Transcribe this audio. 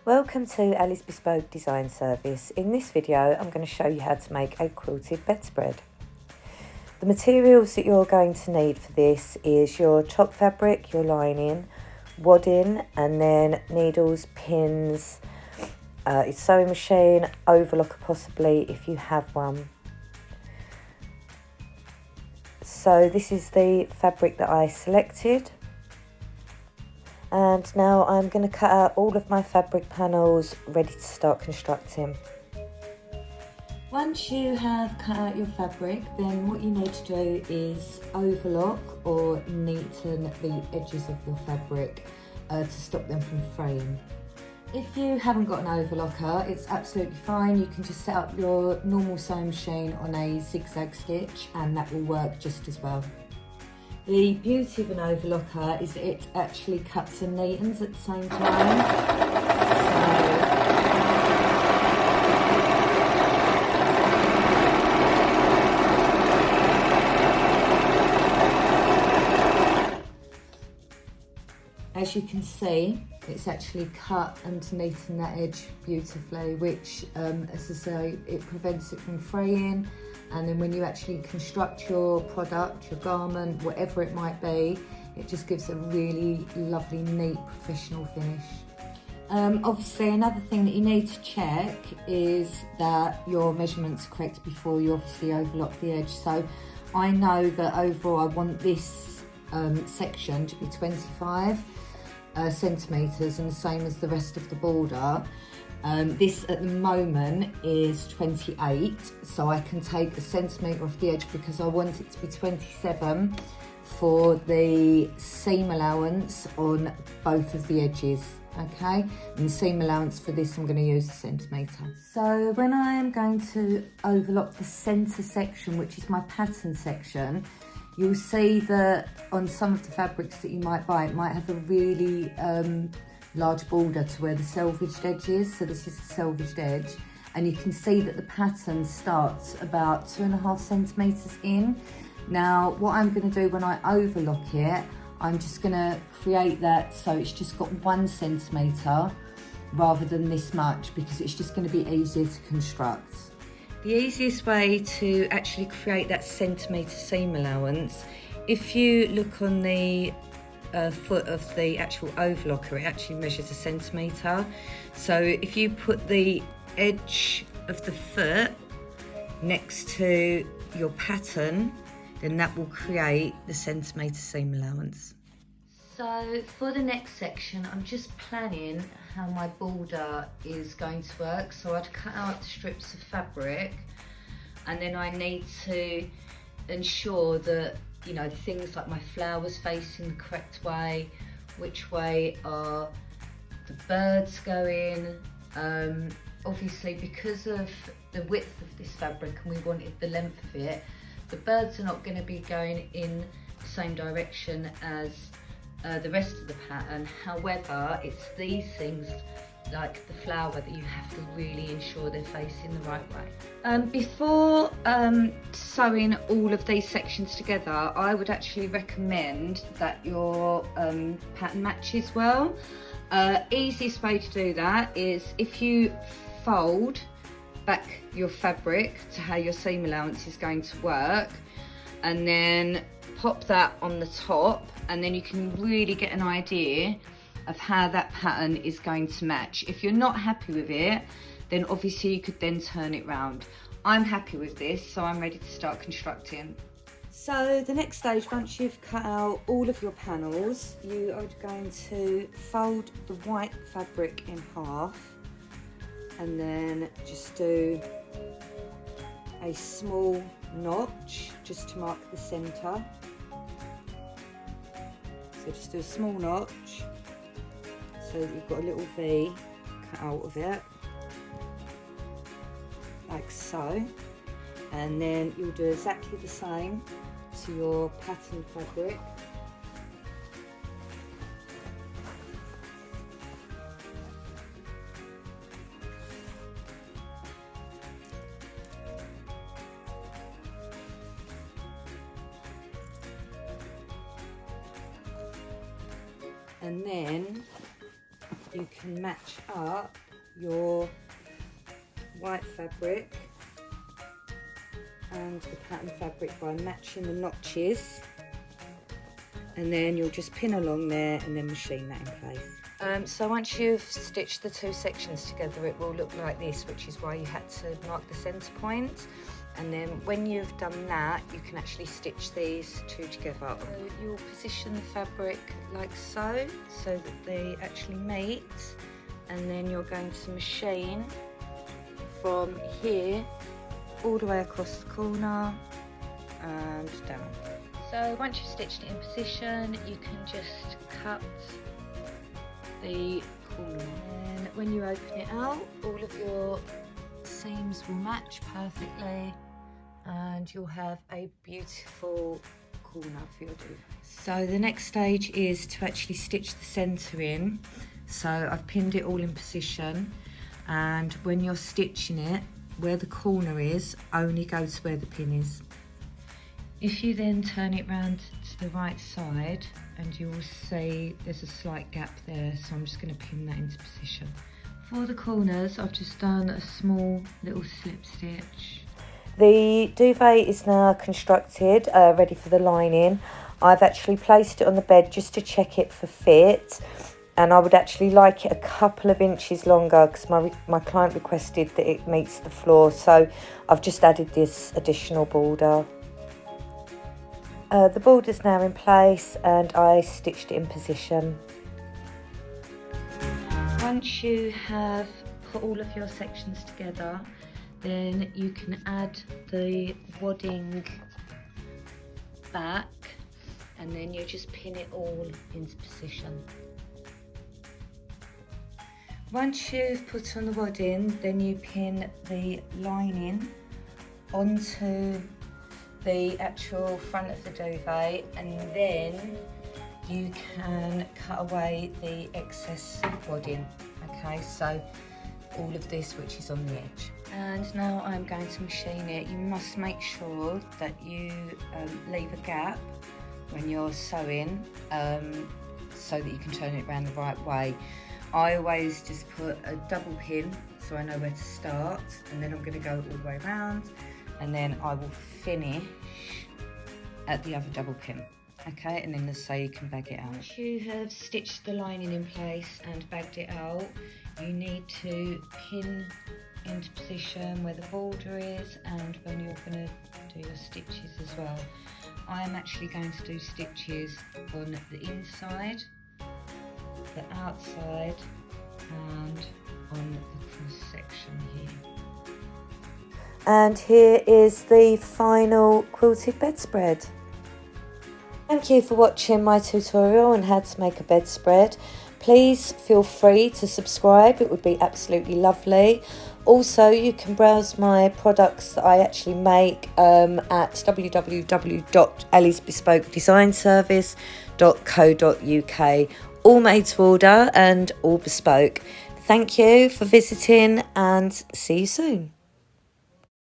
Welcome to Ali's Bespoke Design Service. In this video I'm going to show you how to make a quilted bedspread. The materials that you're going to need for this is your top fabric, your lining, wadding, and then needles, pins, a sewing machine, overlocker possibly if you have one. So this is the fabric that I selected. And now I'm going to cut out all of my fabric panels ready to start constructing. Once you have cut out your fabric, then what you need to do is overlock or neaten the edges of your fabric to stop them from fraying. If you haven't got an overlocker, it's absolutely fine. You can just set up your normal sewing machine on a zigzag stitch and that will work just as well. The beauty of an overlocker is that it actually cuts and neatens at the same time. As you can see, it's actually cut and neatened that edge beautifully, which, as I say, it prevents it from fraying. And then when you actually construct your product, your garment, whatever it might be, it just gives a really lovely, neat, professional finish. Obviously, another thing that you need to check is that your measurements are correct before you obviously overlock the edge. So I know that overall I want this section to be 25 centimetres and the same as the rest of the border. This at the moment is 28, so I can take a centimetre off the edge because I want it to be 27 for the seam allowance on both of the edges, okay? And the seam allowance for this I'm going to use a centimetre. So when I am going to overlock the centre section, which is my pattern section, you'll see that on some of the fabrics that you might buy, it might have a really large border to where the selvaged edge is. So this is the selvaged edge, and you can see that the pattern starts about 2.5 centimetres in. Now what I'm going to do when I overlock it, I'm just going to create that so it's just got 1 centimetre rather than this much, because it's just going to be easier to construct. The easiest way to actually create that centimetre seam allowance, if you look on the foot of the actual overlocker, it actually measures a centimetre. So if you put the edge of the foot next to your pattern, then that will create the centimetre seam allowance. So for the next section, I'm just planning how my border is going to work. So I'd cut out the strips of fabric, and then I need to ensure that, you know, things like my flowers facing the correct way, which way are the birds going. Obviously, because of the width of this fabric and we wanted the length of it, the birds are not going to be going in the same direction as the rest of the pattern. However, it's these things like the flower that you have to really ensure they're facing the right way. Before sewing all of these sections together, I would actually recommend that your pattern matches well. Easiest way to do that is if you fold back your fabric to how your seam allowance is going to work, and then pop that on the top, and then you can really get an idea of how that pattern is going to match. If you're not happy with it, then obviously you could then turn it round. I'm happy with this, so I'm ready to start constructing. So the next stage, once you've cut out all of your panels, you are going to fold the white fabric in half and then just do a small notch just to mark the centre. So just do a small notch so that you've got a little V cut out of it, like so. And then you'll do exactly the same to your pattern fabric. And then you can match up your white fabric and the pattern fabric by matching the notches, and then you'll just pin along there and then machine that in place. So once you've stitched the two sections together, it will look like this, which is why you had to mark the centre point. And then when you've done that, you can actually stitch these two together. So you'll position the fabric like so that they actually meet, and then you're going to machine from here all the way across the corner and down. So once you've stitched it in position, you can just cut the corner. And when you open it out, all of your seams will match perfectly and you'll have a beautiful corner for your duvet. So the next stage is to actually stitch the centre in. So I've pinned it all in position, and when you're stitching it, where the corner is, only go to where the pin is. If you then turn it round to the right side, and you will see there's a slight gap there, so I'm just going to pin that into position. For the corners, I've just done a small little slip stitch. The duvet is now constructed, ready for the lining. I've actually placed it on the bed just to check it for fit, and I would actually like it a couple of inches longer because my client requested that it meets the floor, so I've just added this additional border. The border's now in place and I stitched it in position. Once you have put all of your sections together, then you can add the wadding back, and then you just pin it all into position. Once you've put on the wadding, then you pin the lining onto the actual front of the duvet, and then you can cut away the excess wadding. Okay, so all of this which is on the edge. And now I'm going to machine it. You must make sure that you leave a gap when you're sewing, so that you can turn it around the right way. I always just put a double pin so I know where to start, and then I'm going to go all the way around, and then I will finish at the other double pin. Okay, and then so you can bag it out. Once you have stitched the lining in place and bagged it out, you need to pin into position where the border is and when you're going to do your stitches as well. I am actually going to do stitches on the inside, the outside, and on the cross section here. And here is the final quilted bedspread. Thank you for watching my tutorial on how to make a bedspread. Please feel free to subscribe, it would be absolutely lovely. Also, you can browse my products that I actually make at www.aliesbespokedesignservice.co.uk. All made to order and all bespoke. Thank you for visiting and see you soon.